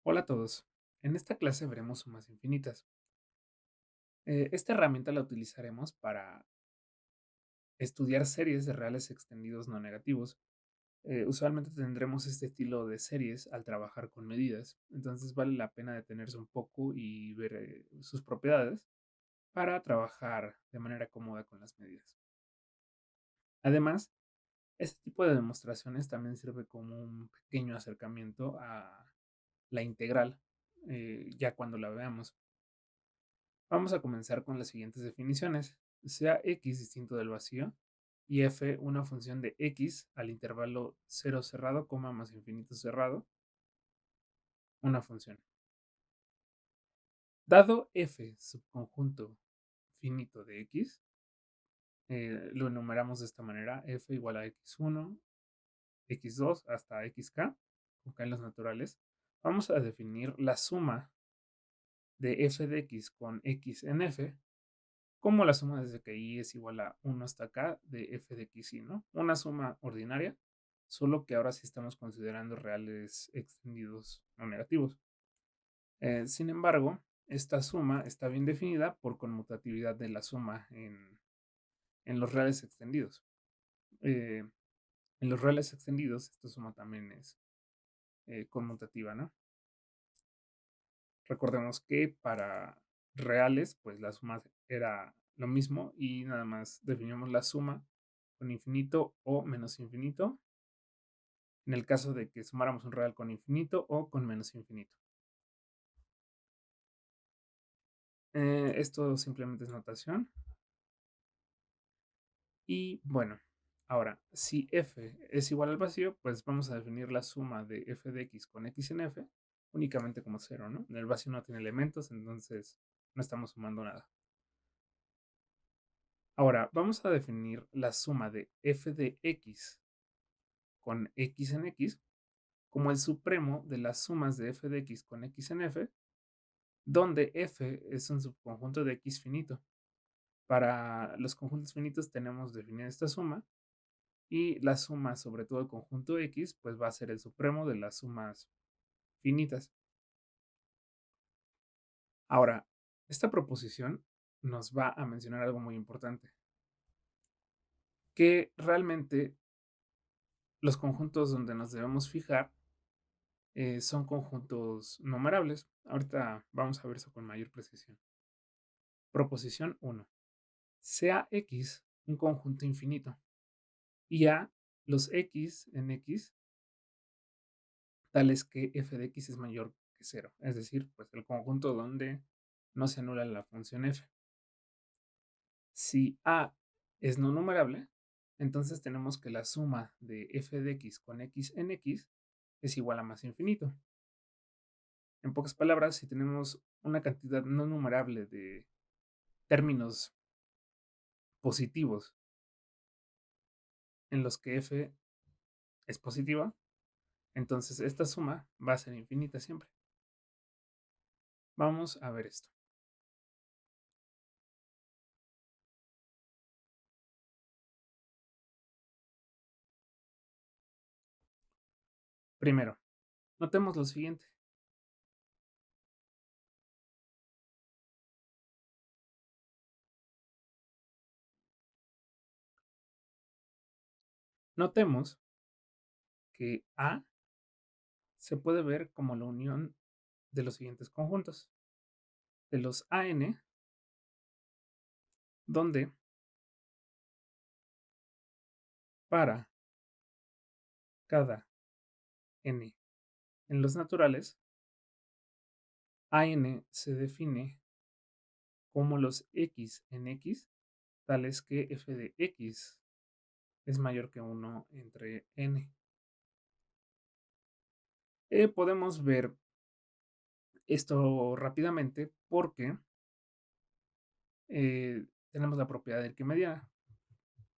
Hola a todos. En esta clase veremos sumas infinitas. Esta herramienta la utilizaremos para estudiar series de reales extendidos no negativos. Usualmente tendremos este estilo de series al trabajar con medidas, entonces vale la pena detenerse un poco y ver sus propiedades para trabajar de manera cómoda con las medidas. Además, este tipo de demostraciones también sirve como un pequeño acercamiento a la integral, ya cuando la veamos. Vamos a comenzar con las siguientes definiciones. Sea x distinto del vacío y f una función de x al intervalo cero cerrado, coma más infinito cerrado, una función. Dado f subconjunto finito de x, lo enumeramos de esta manera: f igual a x1, x2 hasta xk, con k en los naturales. Vamos a definir la suma de f de x con x en f como la suma desde que i es igual a 1 hasta acá de f de x y, ¿no? Una suma ordinaria, solo que ahora sí estamos considerando reales extendidos no negativos. Sin embargo, esta suma está bien definida por conmutatividad de la suma en los reales extendidos. Eh, en los reales extendidos, esta suma también es conmutativa, ¿no? Recordemos que para reales, pues la suma era lo mismo y nada más definimos la suma con infinito o menos infinito, en el caso de que sumáramos un real con infinito o con menos infinito. Esto simplemente es notación. Y bueno, ahora, si f es igual al vacío, pues vamos a definir la suma de f de x con x en f únicamente como cero, ¿no? El vacío no tiene elementos, entonces no estamos sumando nada. Ahora, vamos a definir la suma de f de x con x en x como el supremo de las sumas de f de x con x en f, donde f es un subconjunto de x finito. Para los conjuntos finitos tenemos definida esta suma y la suma sobre todo el conjunto x pues va a ser el supremo de las sumas finitas. Ahora, esta proposición nos va a mencionar algo muy importante, que realmente los conjuntos donde nos debemos fijar son conjuntos numerables. Ahorita vamos a ver eso con mayor precisión. Proposición 1. Sea X un conjunto infinito y A los X en X tales que f de X es mayor que cero. Es decir, pues el conjunto donde no se anula la función f. Si A es no numerable, entonces tenemos que la suma de f de X con X en X es igual a más infinito. En pocas palabras, si tenemos una cantidad no numerable de términos positivos en los que f es positiva, entonces esta suma va a ser infinita siempre. Vamos a ver esto. Primero, notemos lo siguiente. Notemos que A se puede ver como la unión de los siguientes conjuntos. De los AN, donde para cada N en los naturales, AN se define como los X en X, tales que f de X es mayor que 1 entre N. Podemos ver esto rápidamente porque tenemos la propiedad de arquimediana.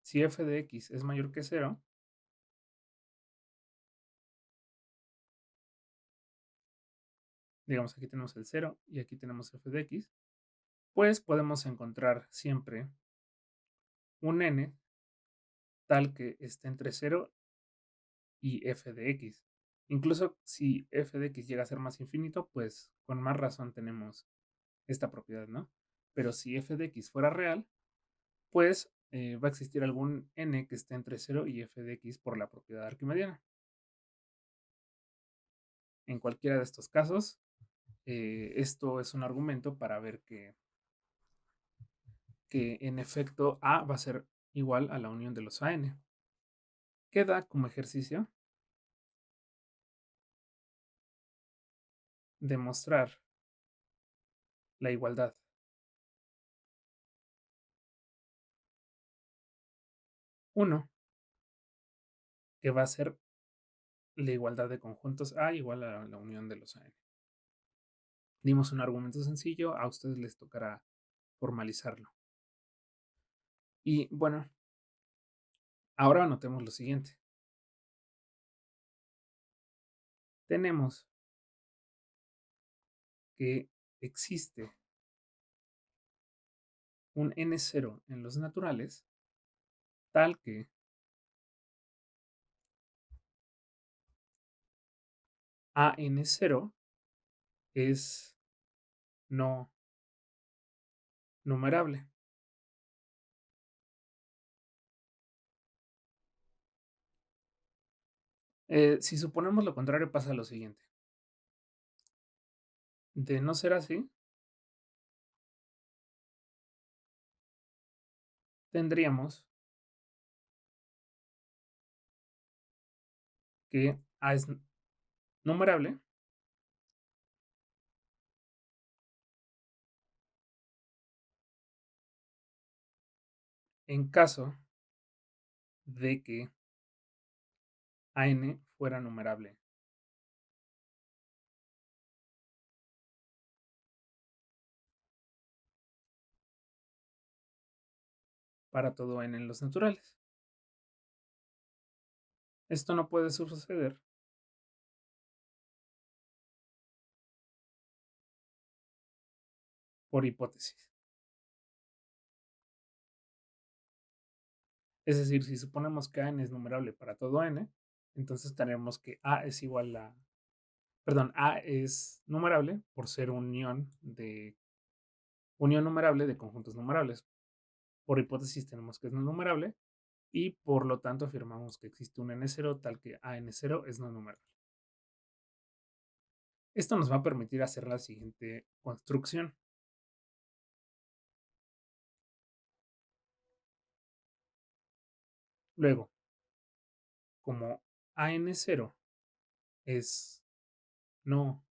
Si f de X es mayor que 0, digamos aquí tenemos el 0 y aquí tenemos f de X, pues podemos encontrar siempre un N tal que esté entre 0 y f de X. Incluso si f de x llega a ser más infinito, pues con más razón tenemos esta propiedad, ¿no? Pero si f de x fuera real, pues va a existir algún n que esté entre 0 y f de x por la propiedad arquimediana. En cualquiera de estos casos, esto es un argumento para ver que en efecto A va a ser igual a la unión de los AN. Queda como ejercicio demostrar la igualdad. Uno, que va a ser la igualdad de conjuntos A igual a la unión de los AN. Dimos un argumento sencillo, a ustedes les tocará formalizarlo. Y bueno, ahora anotemos lo siguiente. Tenemos que existe un n0 en los naturales tal que an0 es no numerable. Si suponemos lo contrario, pasa lo siguiente. De no ser así, tendríamos que A es numerable en caso de que AN fuera numerable para todo n en los naturales. Esto no puede suceder por hipótesis. Es decir, si suponemos que AN es numerable para todo n, entonces tenemos que A es igual a, perdón, A es numerable por ser unión numerable de conjuntos numerables. Por hipótesis tenemos que es no numerable y por lo tanto afirmamos que existe un n0 tal que an0 es no numerable. Esto nos va a permitir hacer la siguiente construcción. Luego, como an0 es no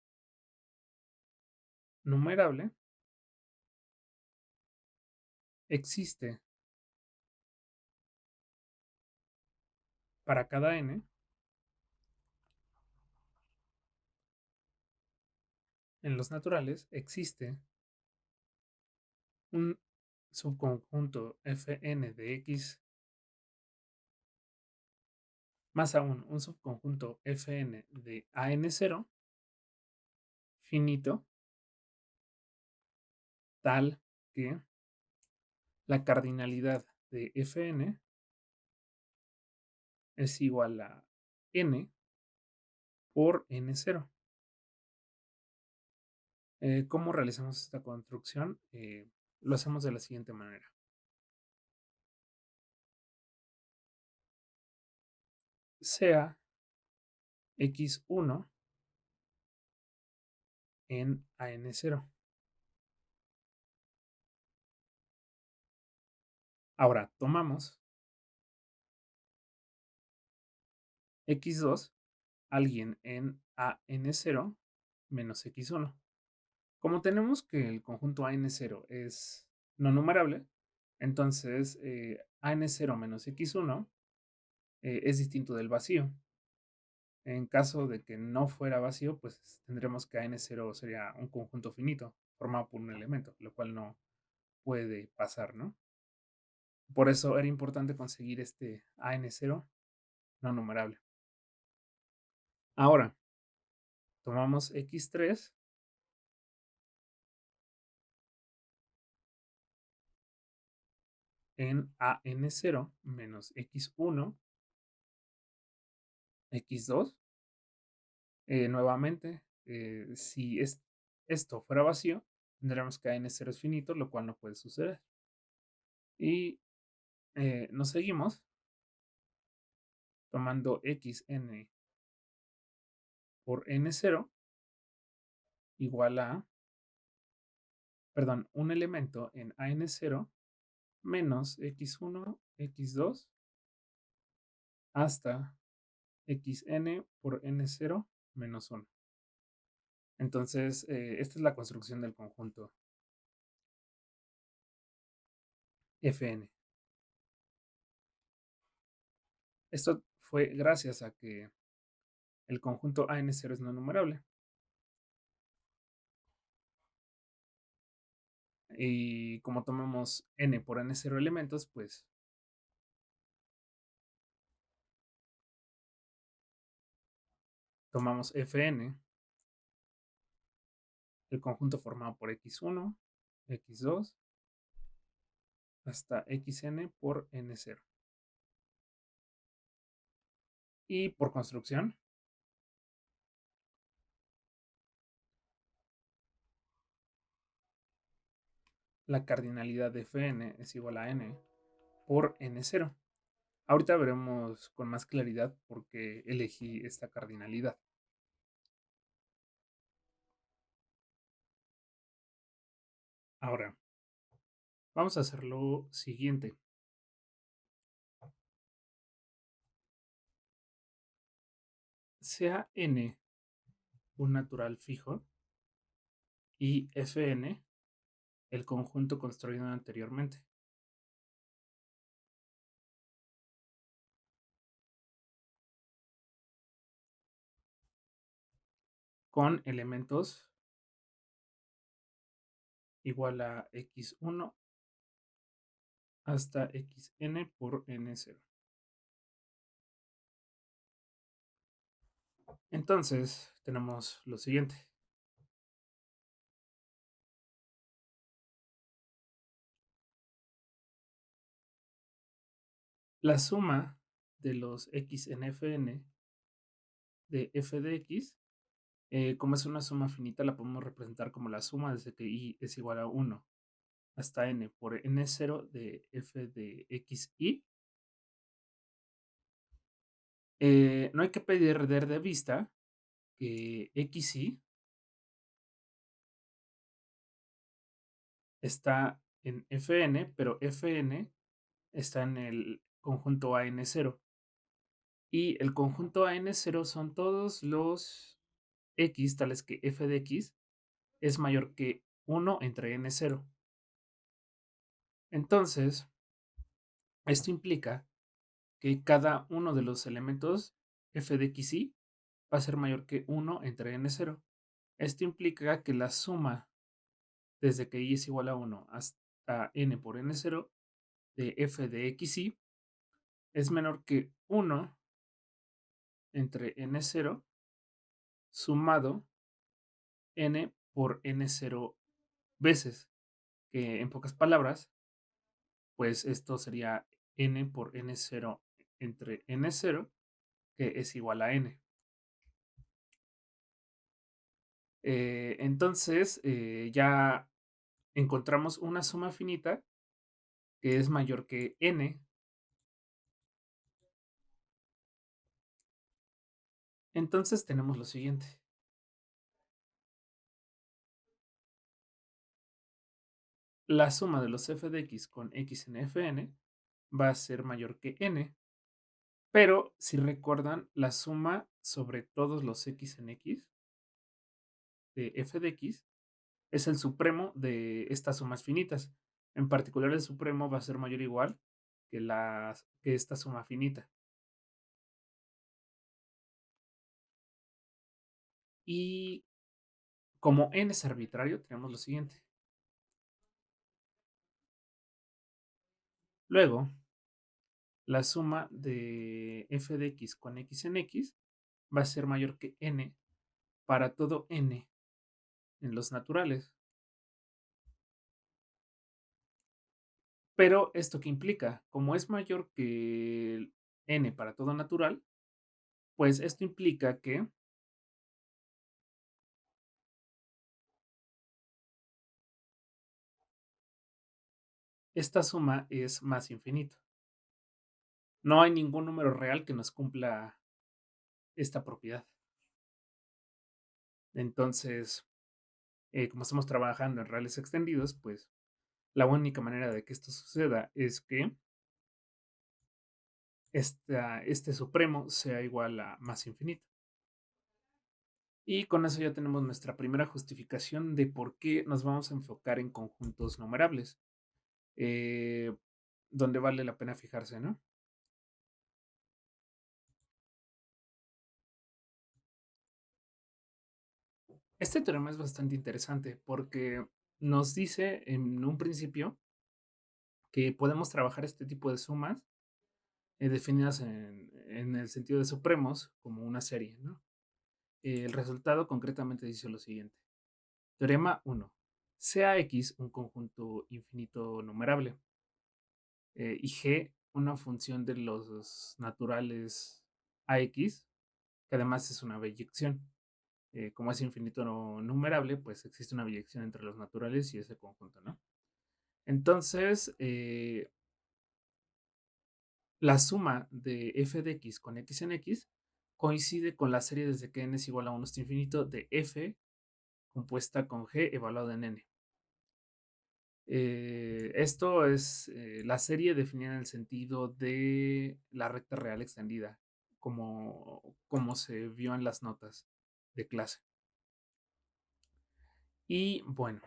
numerable, existe para cada n en los naturales, existe un subconjunto Fn de x, más aún un subconjunto Fn de an0 finito, tal que la cardinalidad de Fn es igual a n por n0. ¿Cómo realizamos esta construcción? Lo hacemos de la siguiente manera. Sea x1 en an0. Ahora tomamos x2, alguien en an0 menos x1. Como tenemos que el conjunto an0 es no numerable, entonces an0 menos x1 es distinto del vacío. En caso de que no fuera vacío, pues tendremos que an0 sería un conjunto finito formado por un elemento, lo cual no puede pasar, ¿no? Por eso era importante conseguir este an0 no numerable. Ahora, tomamos x3 en an0 menos x1, x2 Nuevamente, si esto fuera vacío, tendríamos que n0 es finito, lo cual no puede suceder. Y nos seguimos tomando xn por n0 igual a, perdón, un elemento en AN0 menos x1, x2 hasta xn por n0 menos 1. Entonces, esta es la construcción del conjunto Fn. Esto fue gracias a que el conjunto AN0 es no numerable. Y como tomamos n por n0 elementos, pues tomamos Fn, el conjunto formado por x1, x2, hasta xn por n0. Y por construcción, la cardinalidad de Fn es igual a n por n0. Ahorita veremos con más claridad por qué elegí esta cardinalidad. Ahora, vamos a hacer lo siguiente. Sea n un natural fijo y Fn el conjunto construido anteriormente. Con elementos igual a x1 hasta xn por n0. Entonces, tenemos lo siguiente. La suma de los x en Fn de f de x, como es una suma finita, la podemos representar como la suma desde que i es igual a 1 hasta n por n0 de f de xi. No hay que perder de vista que xi está en Fn, pero Fn está en el conjunto AN0. Y el conjunto AN0 son todos los x, tales que f de x es mayor que 1 entre n0. Entonces, esto implica que cada uno de los elementos f de xi va a ser mayor que 1 entre n0. Esto implica que la suma desde que i es igual a 1 hasta n por n0 de f de xi es menor que 1 entre n0 sumado n por n0 veces, que en pocas palabras, pues esto sería n por n0 entre n0, que es igual a n. Entonces, ya encontramos una suma finita que es mayor que n. Entonces tenemos lo siguiente. La suma de los f de x con x en fn va a ser mayor que n, pero si recuerdan, la suma sobre todos los x en x de f de x es el supremo de estas sumas finitas. En particular, el supremo va a ser mayor o igual que esta suma finita. Y como n es arbitrario, tenemos lo siguiente. Luego, la suma de f de x con x en x va a ser mayor que n para todo n en los naturales. Pero, ¿esto qué implica? Como es mayor que n para todo natural, pues esto implica que esta suma es más infinito. No hay ningún número real que nos cumpla esta propiedad. Entonces, como estamos trabajando en reales extendidos, pues la única manera de que esto suceda es que este supremo sea igual a más infinito. Y con eso ya tenemos nuestra primera justificación de por qué nos vamos a enfocar en conjuntos numerables, eh, donde vale la pena fijarse, ¿no? Este teorema es bastante interesante porque nos dice en un principio que podemos trabajar este tipo de sumas definidas en el sentido de supremos como una serie, ¿no? El resultado concretamente dice lo siguiente. Teorema uno. Sea X un conjunto infinito numerable y G una función de los naturales AX, que además es una biyección. Como es infinito numerable, pues existe una biyección entre los naturales y ese conjunto, ¿no? Entonces, la suma de f de x con x en x coincide con la serie desde que n es igual a 1 hasta infinito de f compuesta con g evaluado en n. Esto es la serie definida en el sentido de la recta real extendida, como se vio en las notas de clase. Y bueno,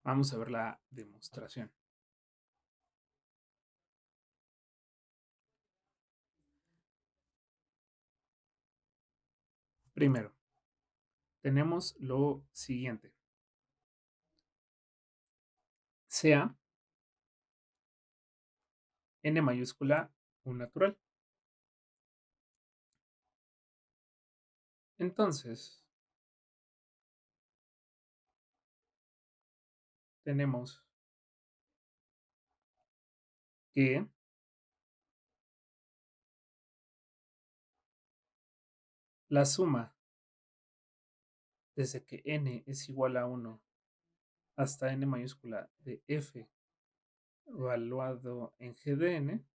vamos a ver la demostración. Primero, tenemos lo siguiente. Sea n mayúscula un natural. Entonces, tenemos que la suma desde que n es igual a 1 hasta n mayúscula de f evaluado en g de n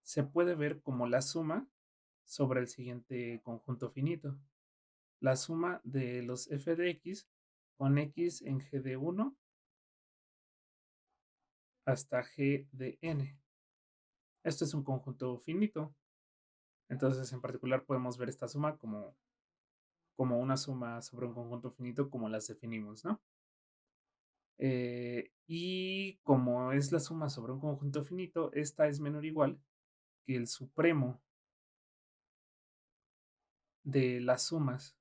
se puede ver como la suma sobre el siguiente conjunto finito. La suma de los f de x con x en g de 1 hasta g de n. Esto es un conjunto finito. Entonces, en particular, podemos ver esta suma como una suma sobre un conjunto finito, como las definimos, ¿no? Y como es la suma sobre un conjunto finito, esta es menor o igual que el supremo de las sumas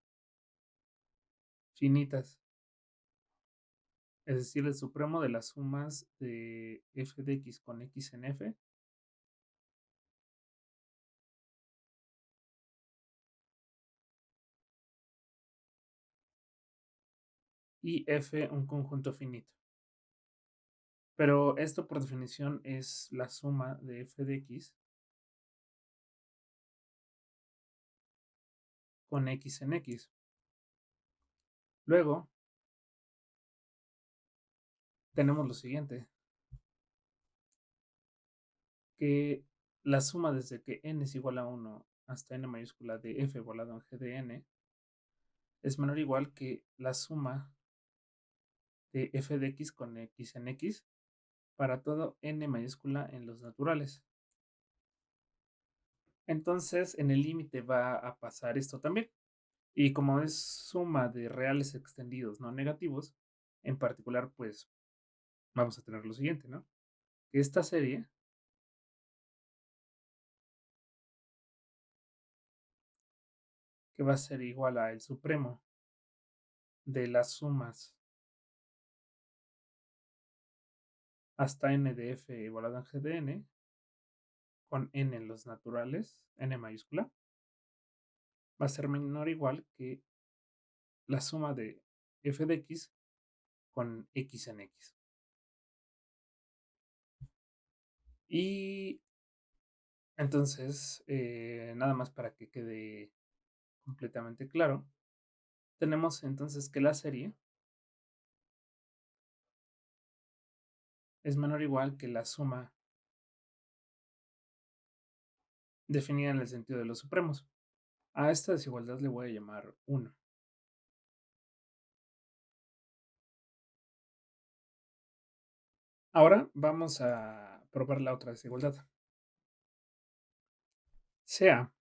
finitas, es decir, el supremo de las sumas de f de x con x en f y f un conjunto finito. Pero esto por definición es la suma de f de x con x en x. Luego tenemos lo siguiente, que la suma desde que n es igual a 1 hasta n mayúscula de f volado en g de n es menor o igual que la suma de f de x con x en x para todo n mayúscula en los naturales. Entonces, en el límite va a pasar esto también. Y como es suma de reales extendidos no negativos, en particular, pues vamos a tener lo siguiente, ¿no? Que esta serie que va a ser igual a el supremo de las sumas hasta n de f igualado a g de n con n en los naturales, n mayúscula, va a ser menor o igual que la suma de f de x con x en x. Y entonces, nada más para que quede completamente claro, tenemos entonces que la serie es menor o igual que la suma definida en el sentido de los supremos. A esta desigualdad le voy a llamar 1. Ahora vamos a probar la otra desigualdad. Sea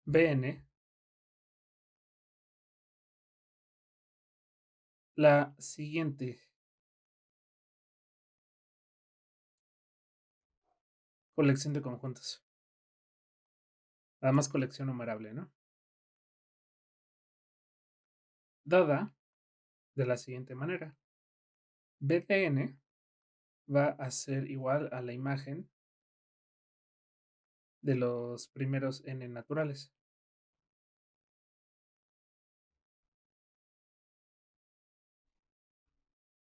Bn la siguiente colección de conjuntos. Además, colección numerable, ¿no? Dada de la siguiente manera. Bdn va a ser igual a la imagen de los primeros n naturales.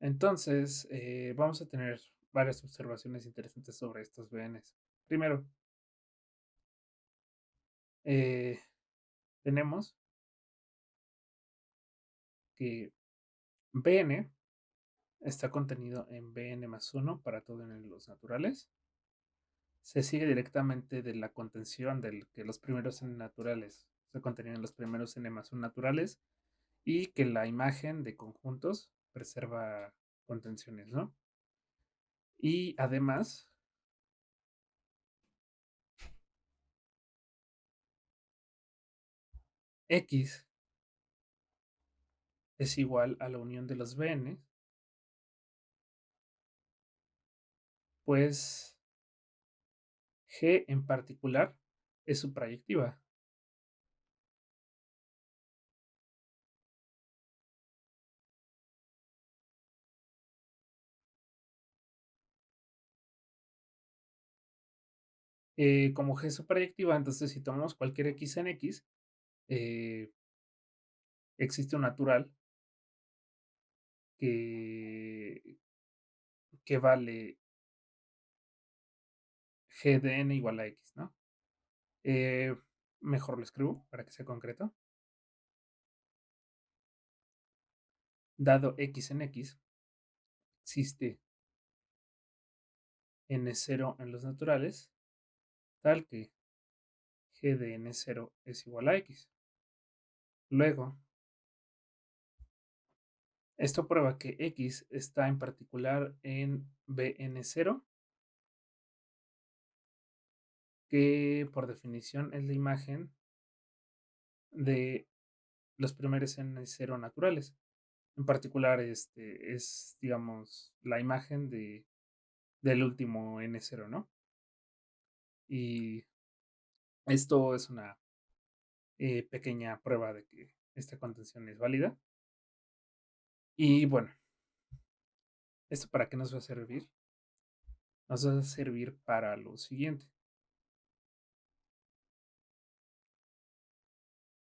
Entonces, vamos a tener varias observaciones interesantes sobre estos bns. Primero, eh, tenemos que Bn está contenido en Bn más 1 para todo en los naturales. Se sigue directamente de la contención del que los primeros n naturales se contenían en los primeros n más 1 naturales y que la imagen de conjuntos preserva contenciones, ¿no? Y además, X es igual a la unión de los Bn, pues G en particular es su proyectiva. Como G es su proyectiva, entonces si tomamos cualquier X en X, eh, existe un natural que, que vale G de n igual a X, ¿no? Eh, Mejor lo escribo para que sea concreto. Dado X en X, existe n0 en los naturales, tal que G de n0 es igual a X. Luego, esto prueba que X está en particular en Bn0, que por definición es la imagen de los primeros n0 naturales. En particular, es, digamos, la imagen del último n0, ¿no? Y esto es una pequeña prueba de que esta contención es válida. Y bueno, ¿esto para qué nos va a servir? Nos va a servir para lo siguiente.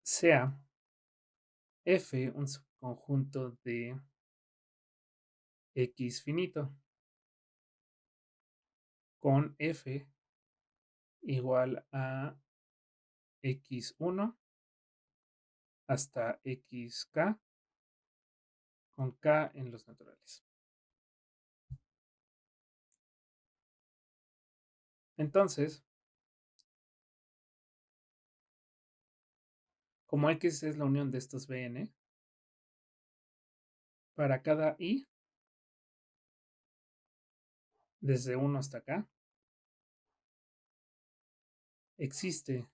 Sea F un subconjunto de X finito con F igual a X1 hasta XK con K en los naturales. Entonces, como X es la unión de estos Bn, para cada I, desde 1 hasta acá, existe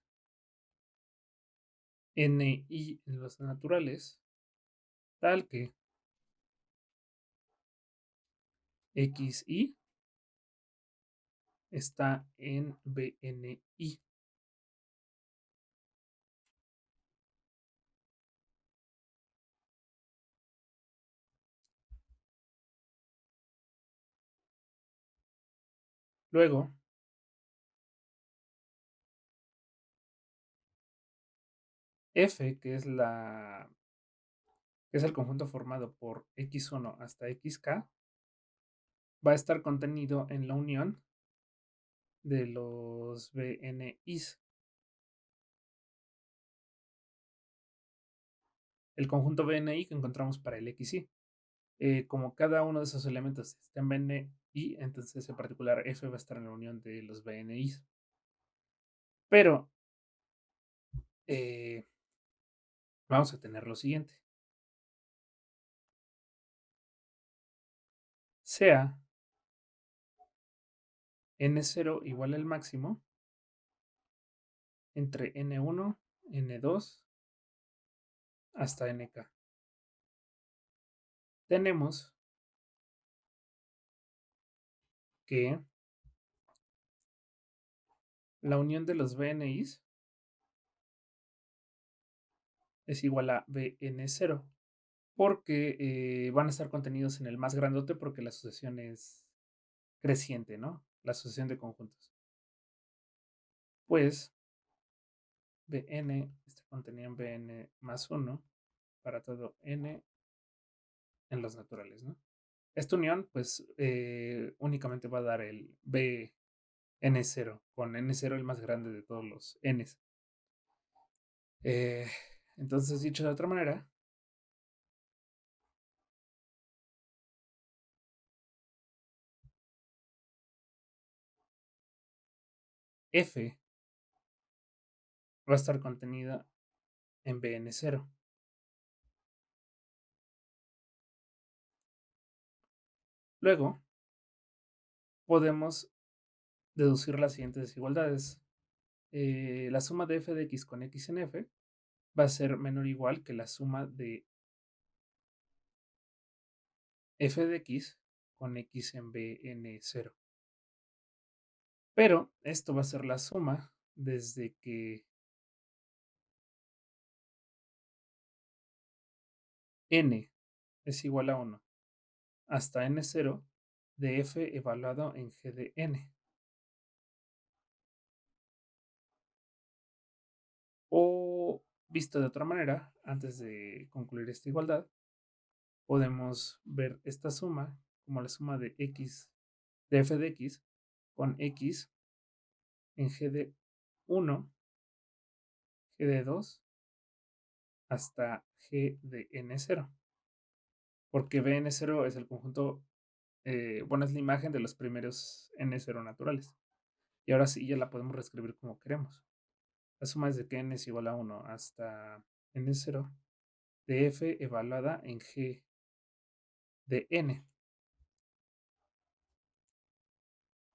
Ni en los naturales, tal que Xi está en Bni. Luego, F, que es el conjunto formado por X1 hasta XK, va a estar contenido en la unión de los BNIs. el conjunto BNI que encontramos para el XY. Como cada uno de esos elementos está en BNI, entonces en particular F va a estar en la unión de los BNIs. Pero eh, vamos a tener lo siguiente. Sea N0 igual al máximo entre N1, N2 hasta NK. Tenemos que la unión de los BNIs es igual a BN0, porque van a estar contenidos en el más grandote porque la asociación es creciente, ¿no? La asociación de conjuntos. Pues Bn está contenido en Bn más 1 para todo n en los naturales, ¿no? Esta unión, pues, únicamente va a dar el Bn0, con n0 el más grande de todos los n's. Eh, entonces, dicho de otra manera, F va a estar contenida en Bn0. Luego, podemos deducir las siguientes desigualdades. La suma de f de x con x en f va a ser menor o igual que la suma de f de x con x en Bn0. Pero esto va a ser la suma desde que n es igual a 1 hasta n0 de f evaluado en g de n. O visto de otra manera, antes de concluir esta igualdad, podemos ver esta suma como la suma de x de f de x con x en g de 1, g de 2 hasta g de n0. Porque Bn0 es el conjunto, bueno, es la imagen de los primeros n0 naturales. Y ahora sí ya la podemos reescribir como queremos. La suma es de que n es igual a 1 hasta n0 de f evaluada en g de n.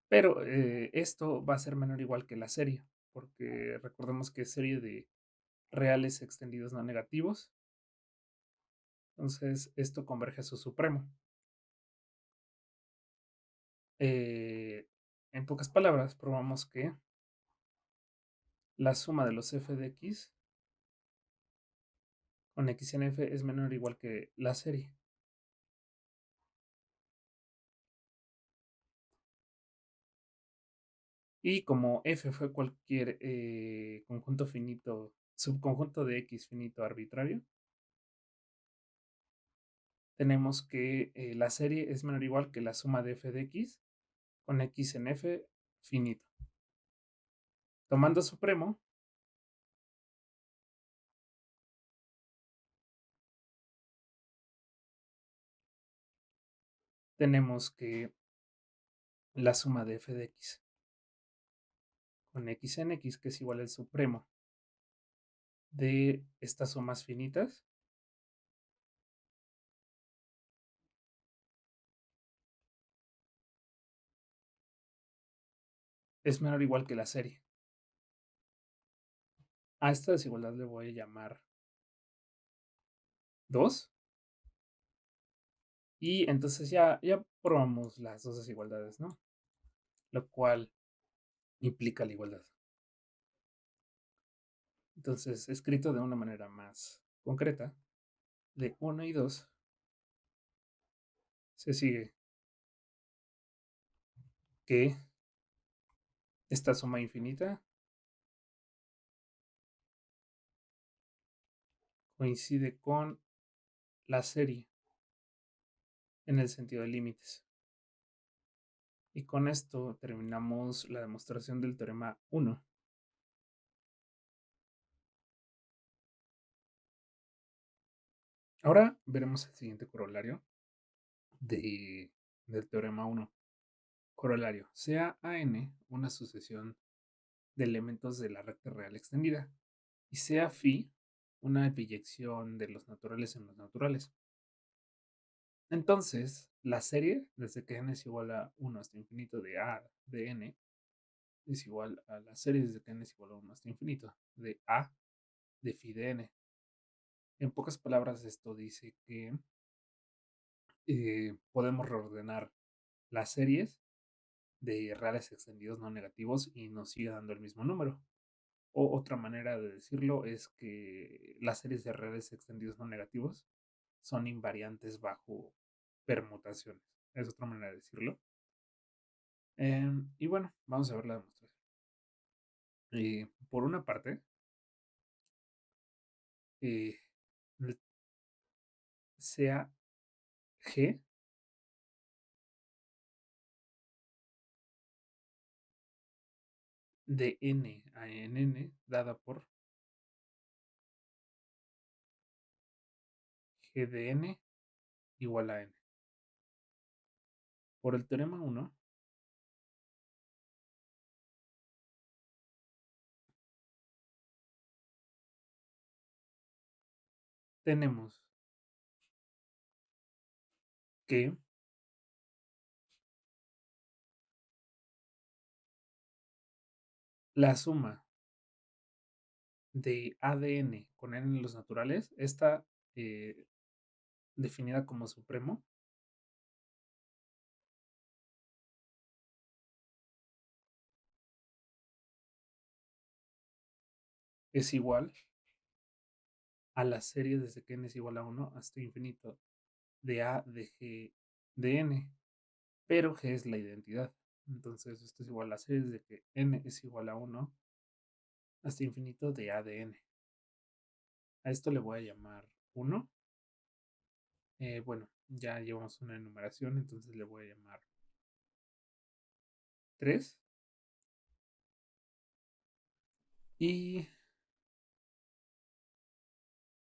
Pero esto va a ser menor o igual que la serie, porque recordemos que es serie de reales extendidos no negativos. Entonces esto converge a su supremo. En pocas palabras, probamos que la suma de los f de x con x en f es menor o igual que la serie. Y como f fue cualquier conjunto finito, subconjunto de x finito arbitrario, tenemos que la serie es menor o igual que la suma de f de x con x en f finito. Tomando supremo, tenemos que la suma de f de x con x en x, que es igual al supremo de estas sumas finitas, es menor o igual que la serie. A esta desigualdad le voy a llamar 2. Y entonces ya probamos las dos desigualdades, ¿no? Lo cual implica la igualdad. Entonces, escrito de una manera más concreta, de 1 y 2 se sigue que esta suma infinita coincide con la serie en el sentido de límites. Y con esto terminamos la demostración del teorema 1. Ahora veremos el siguiente corolario de, del teorema uno. Corolario. Sea AN una sucesión de elementos de la recta real extendida y sea phi una biyección de los naturales en los naturales. Entonces, la serie, desde que n es igual a 1 hasta infinito de a de n, es igual a la serie desde que n es igual a 1 hasta infinito de a de phi de n. En pocas palabras, esto dice que podemos reordenar las series de reales extendidos no negativos y nos sigue dando el mismo número. O otra manera de decirlo es que las series de reales extendidos no negativos son invariantes bajo permutaciones. Es otra manera de decirlo. Y bueno, vamos a ver la demostración. Por una parte, eh, sea G de n a en n dada por G de n igual a n. Por el teorema 1, tenemos que la suma de ADN con n en los naturales, está definida como supremo, es igual a la serie desde que n es igual a 1 hasta infinito de A de G de n, pero G es la identidad. Entonces, esto es igual a la serie desde que n es igual a 1 hasta infinito de A de n. A esto le voy a llamar 1. Bueno, ya llevamos una enumeración, entonces le voy a llamar 3. Y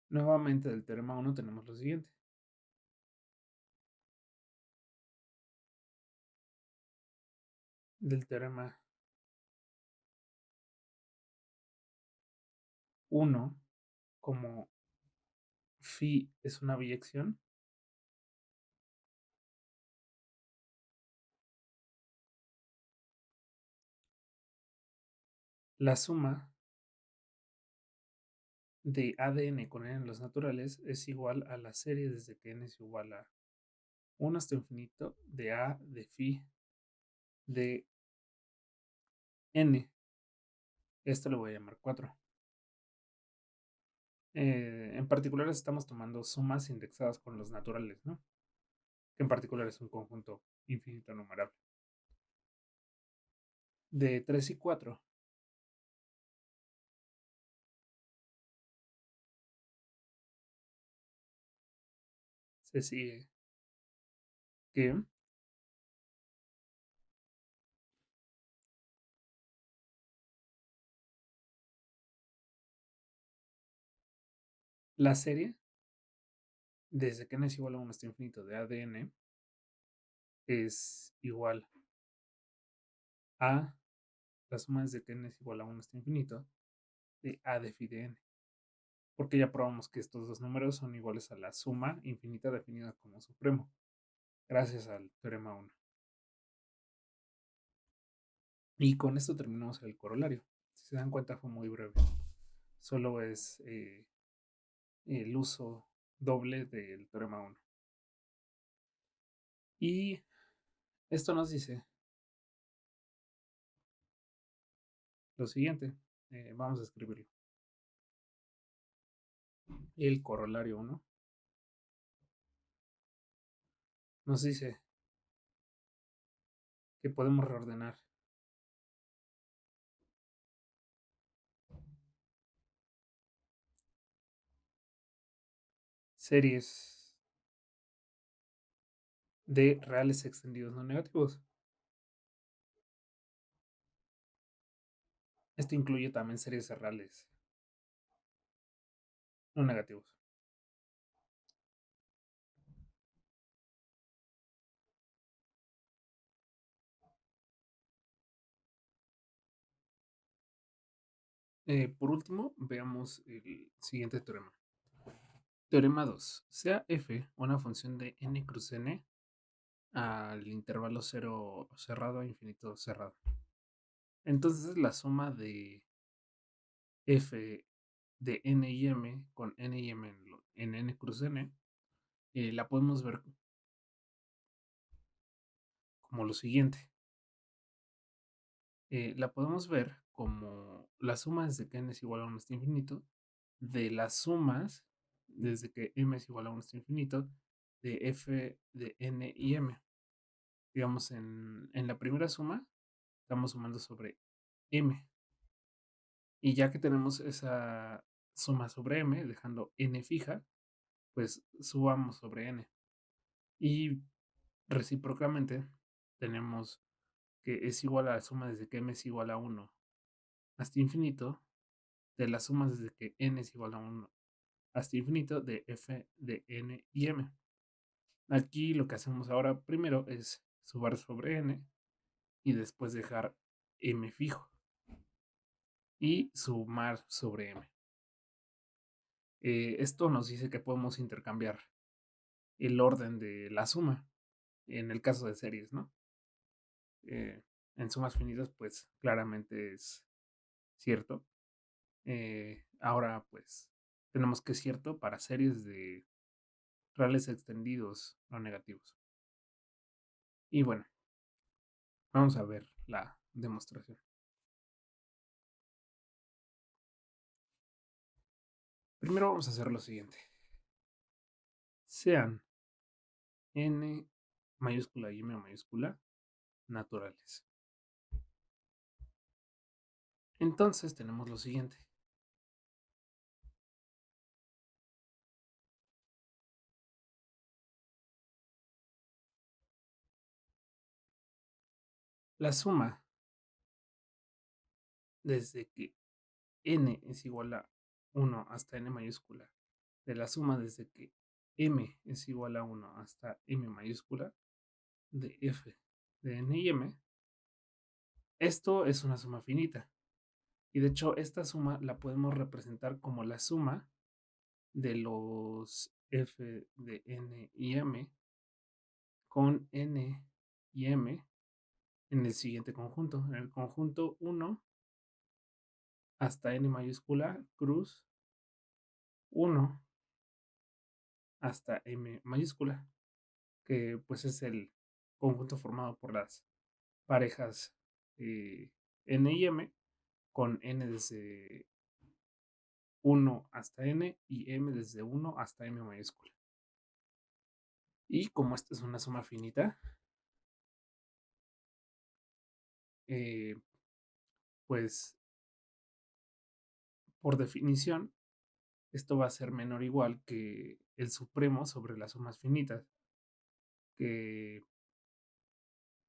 nuevamente del teorema 1 tenemos lo siguiente. Del teorema 1, como phi es una biyección, la suma de ADN con n en los naturales es igual a la serie desde que n es igual a 1 hasta infinito de A de phi de n. Esto lo voy a llamar 4. En particular estamos tomando sumas indexadas con los naturales, ¿no? Que en particular es un conjunto infinito numerable. De 3 y 4 se sigue que la serie desde que n es igual a 1 hasta infinito de ADN es igual a la suma desde que n es igual a 1 hasta infinito de A de phi de n. Porque ya probamos que estos dos números son iguales a la suma infinita definida como supremo, gracias al teorema 1. Y con esto terminamos el corolario. Si se dan cuenta fue muy breve. Solo es el uso doble del teorema 1. Y esto nos dice lo siguiente. Vamos a escribirlo. El corolario 1 nos dice que podemos reordenar series de reales extendidos no negativos. Esto incluye también series de reales no negativos. Por último, veamos el siguiente teorema. Teorema 2. Sea f una función de n cruz n al intervalo cero cerrado a infinito cerrado. Entonces la suma de f de n y m con n y m en n cruz n la podemos ver como lo siguiente. La podemos ver como la suma desde que n es igual a 1 hasta infinito de las sumas desde que m es igual a 1 hasta infinito de f de n y m. Digamos, en la primera suma estamos sumando sobre m. Y ya que tenemos esa suma sobre m, dejando n fija, pues subamos sobre n. Y recíprocamente tenemos que es igual a la suma desde que m es igual a 1 hasta infinito de las sumas desde que n es igual a 1 hasta infinito de f de n y m. Aquí lo que hacemos ahora primero es sumar sobre n y después dejar m fijo y sumar sobre m. Esto nos dice que podemos intercambiar el orden de la suma en el caso de series, ¿no? Eh, en sumas finitas, pues claramente es cierto. Ahora, pues tenemos que es cierto para series de reales extendidos no negativos. Y bueno, vamos a ver la demostración. Primero vamos a hacer lo siguiente. Sean n mayúscula y m mayúscula naturales. Entonces tenemos lo siguiente. La suma desde que n es igual a 1 hasta n mayúscula de la suma desde que m es igual a 1 hasta m mayúscula de f de n y m, esto es una suma finita. Y de hecho, esta suma la podemos representar como la suma de los f de n y m con n y m en el siguiente conjunto. En el conjunto 1 hasta n mayúscula cruz 1 hasta m mayúscula, que pues es el conjunto formado por las parejas n y m con n desde 1 hasta n y m desde 1 hasta m mayúscula. Y como esta es una suma finita, eh, pues por definición, esto va a ser menor o igual que el supremo sobre las sumas finitas, que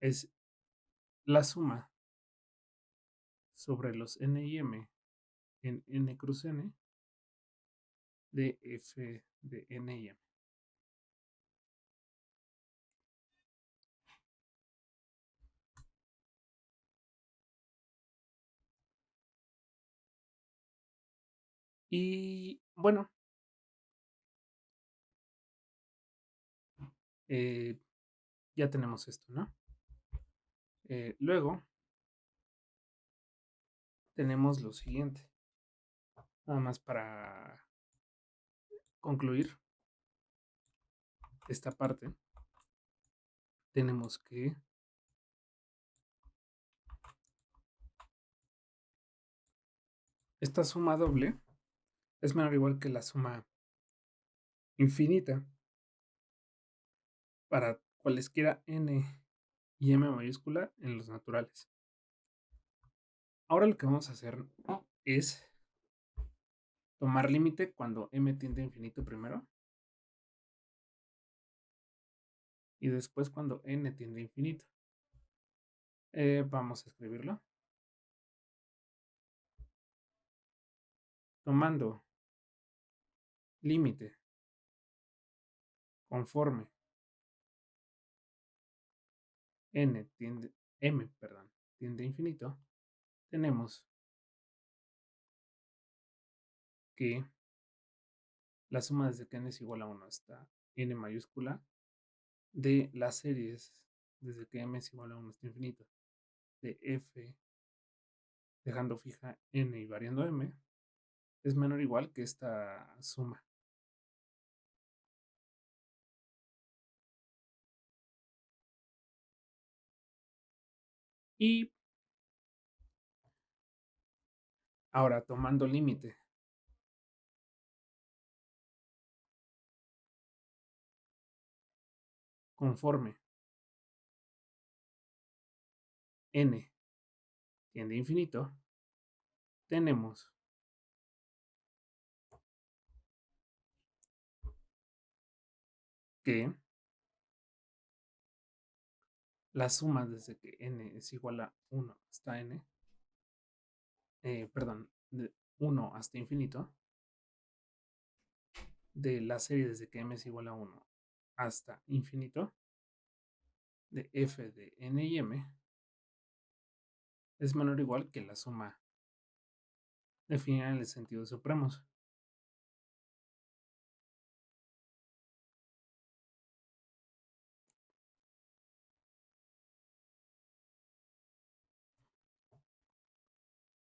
es la suma sobre los n y m en n cruz n de f de n y m. Y bueno, eh, ya tenemos esto, ¿no? Luego tenemos lo siguiente, nada más para concluir esta parte, tenemos que esta suma doble es menor o igual que la suma infinita para cualesquiera n y m mayúscula en los naturales. Ahora lo que vamos a hacer es tomar límite cuando m tiende a infinito primero y después cuando n tiende a infinito. Vamos a escribirlo. Tomando límite conforme m tiende a infinito, tenemos que la suma desde que n es igual a 1 hasta n mayúscula de las series desde que m es igual a 1 hasta infinito de f dejando fija n y variando m es menor o igual que esta suma. Y ahora tomando límite conforme n tiende a infinito, tenemos que la suma desde que n es igual a 1 hasta n, perdón, de 1 hasta infinito, de la serie desde que m es igual a 1 hasta infinito, de f de n y m, es menor o igual que la suma definida en el sentido de supremos.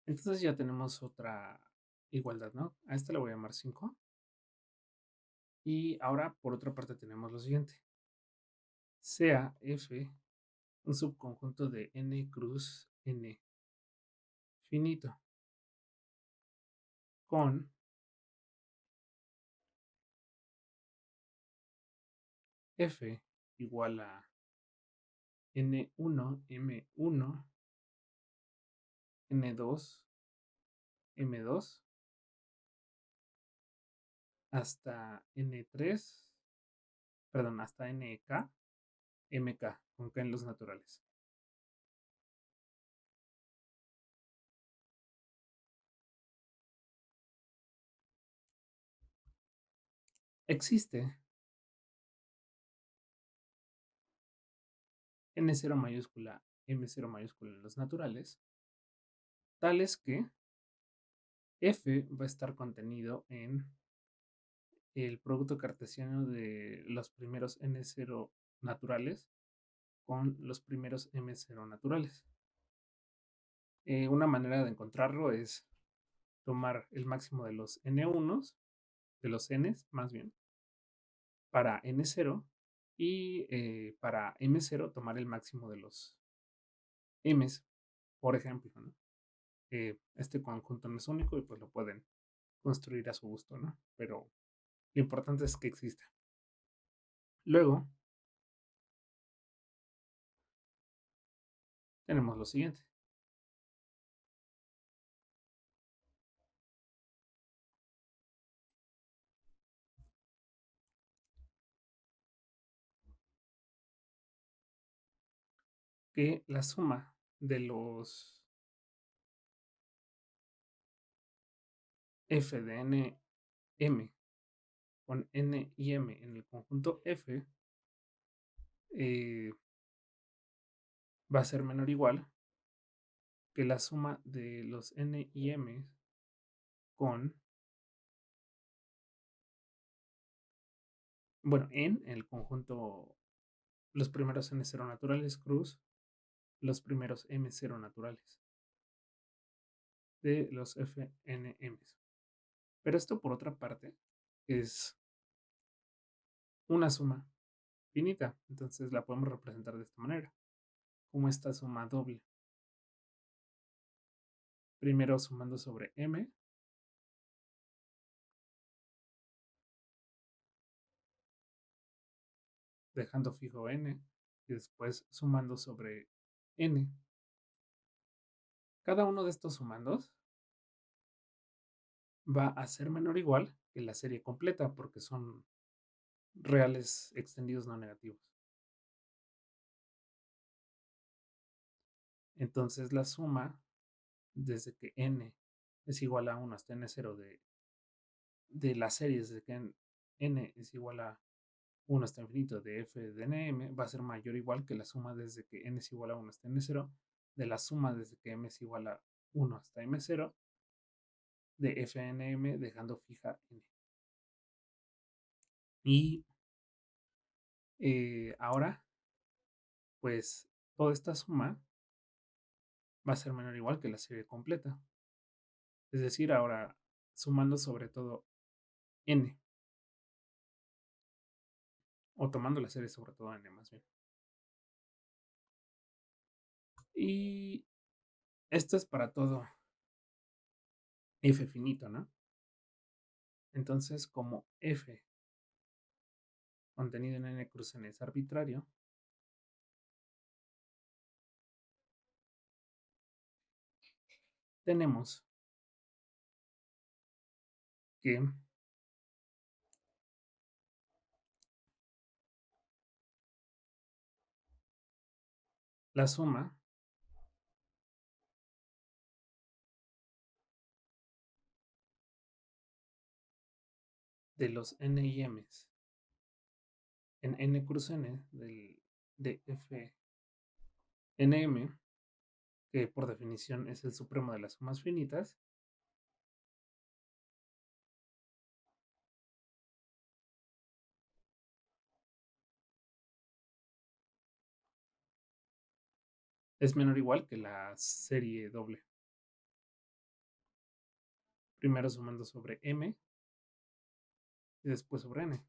Entonces ya tenemos otra igualdad, ¿no? A esta le voy a llamar 5. Y ahora, por otra parte, tenemos lo siguiente. Sea f un subconjunto de n cruz n finito con f igual a n1, m1, n2, m2 hasta n3, perdón, hasta nk, mk, con k en los naturales. Existe n0 mayúscula, m0 mayúscula en los naturales, tales que f va a estar contenido en el producto cartesiano de los primeros n0 naturales con los primeros m0 naturales. Una manera de encontrarlo es tomar el máximo de los n1, de los n's más bien, para n0 y para m0 tomar el máximo de los m's, por ejemplo, ¿no? Este conjunto no es único y pues lo pueden construir a su gusto, ¿no? Pero lo importante es que exista. Luego tenemos lo siguiente. Que la suma de los f de n m con n y m en el conjunto f eh, va a ser menor o igual que la suma de los n y m con, bueno, en el conjunto, los primeros n0 naturales cruz los primeros m0 naturales de los fnms. Pero esto, por otra parte, es una suma finita, entonces la podemos representar de esta manera, como esta suma doble. Primero sumando sobre m, dejando fijo n, y después sumando sobre n. Cada uno de estos sumandos va a ser menor o igual que la serie completa, porque son reales extendidos no negativos. Entonces la suma desde que n es igual a 1 hasta n0 de las series desde que n es igual a 1 hasta infinito de f de nm va a ser mayor o igual que la suma desde que n es igual a 1 hasta n0 de la suma desde que m es igual a 1 hasta m0 de FNM dejando fija N. Y ahora, pues toda esta suma va a ser menor o igual que la serie completa. Es decir, ahora sumando sobre todo N, o tomando la serie sobre todo N más bien. Y esto es para todo F finito, ¿no? Entonces, como F contenido en N cruz N es arbitrario, tenemos que la suma de los N y M's en N cruz N de F NM, que por definición es el supremo de las sumas finitas, es menor o igual que la serie doble. Primero sumando sobre M y después sobre N.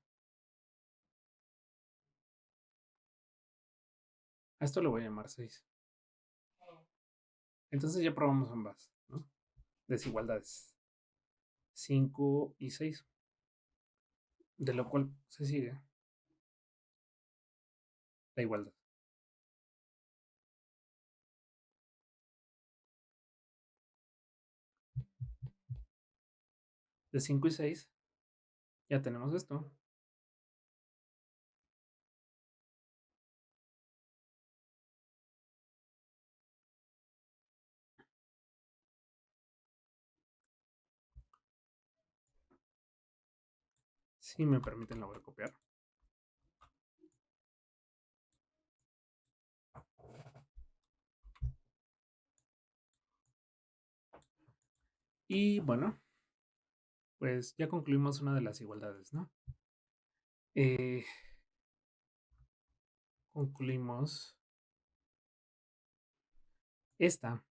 A esto le voy a llamar 6. Entonces ya probamos ambas, ¿no? Desigualdades. 5 y 6. De lo cual se sigue la igualdad. De 5 y 6 ya tenemos esto. Si me permiten, la voy a copiar. Y bueno, pues ya concluimos una de las igualdades, ¿no? Eh, concluimos esta.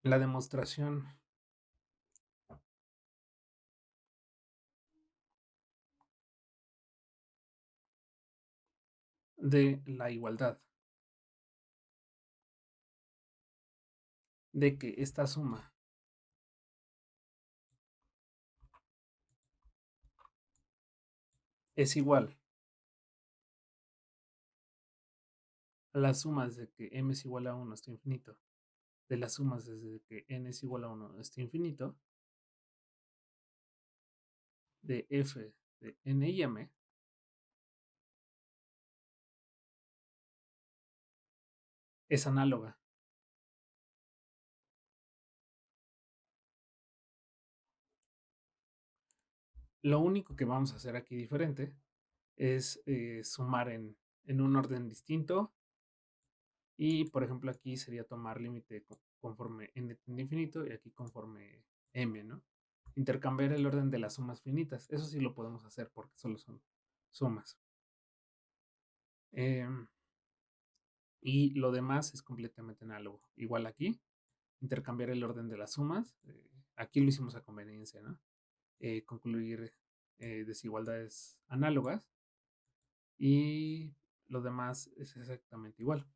La demostración de la igualdad de que esta suma es igual a las sumas de que m es igual a 1 hasta infinito, de las sumas desde que n es igual a 1 hasta infinito, de f de n y m, es análoga. Lo único que vamos a hacer aquí diferente es sumar en un orden distinto. Y por ejemplo, aquí sería tomar límite conforme n tiende a infinito y aquí conforme m, ¿no? Intercambiar el orden de las sumas finitas. Eso sí lo podemos hacer porque solo son sumas. Y lo demás es completamente análogo. Igual aquí, intercambiar el orden de las sumas. Aquí lo hicimos a conveniencia, ¿no? Concluir desigualdades análogas. Y lo demás es exactamente igual.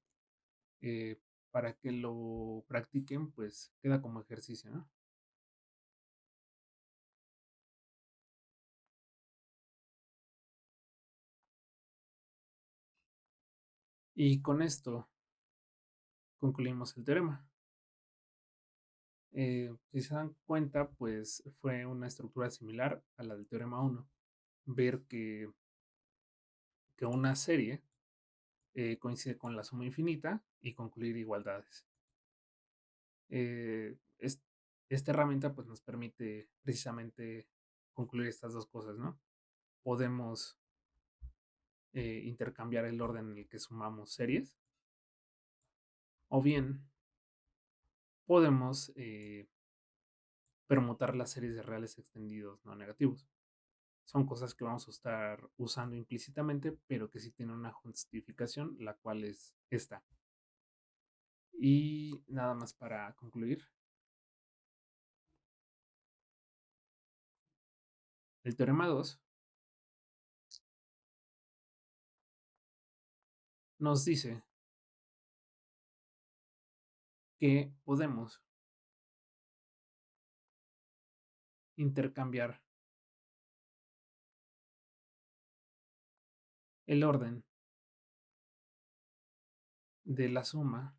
Para que lo practiquen, pues queda como ejercicio, ¿no? Y con esto concluimos el teorema. Si se dan cuenta, pues fue una estructura similar a la del teorema 1. Ver que una serie coincide con la suma infinita y concluir igualdades. Es, esta herramienta pues nos permite precisamente concluir estas dos cosas, ¿no? Podemos intercambiar el orden en el que sumamos series o bien podemos permutar las series de reales extendidos no negativos. Son cosas que vamos a estar usando implícitamente, pero que sí tienen una justificación, la cual es esta. Y nada más para concluir, el teorema 2 nos dice que podemos intercambiar el orden de la suma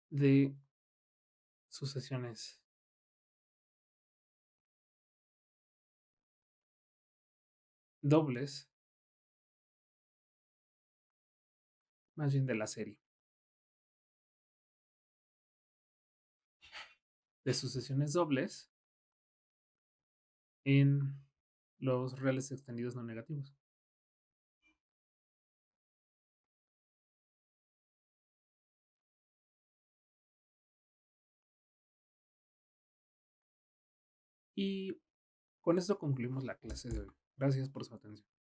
de sucesiones dobles, más bien de la serie, de sucesiones dobles en los reales extendidos no negativos. Y con esto concluimos la clase de hoy. Gracias por su atención.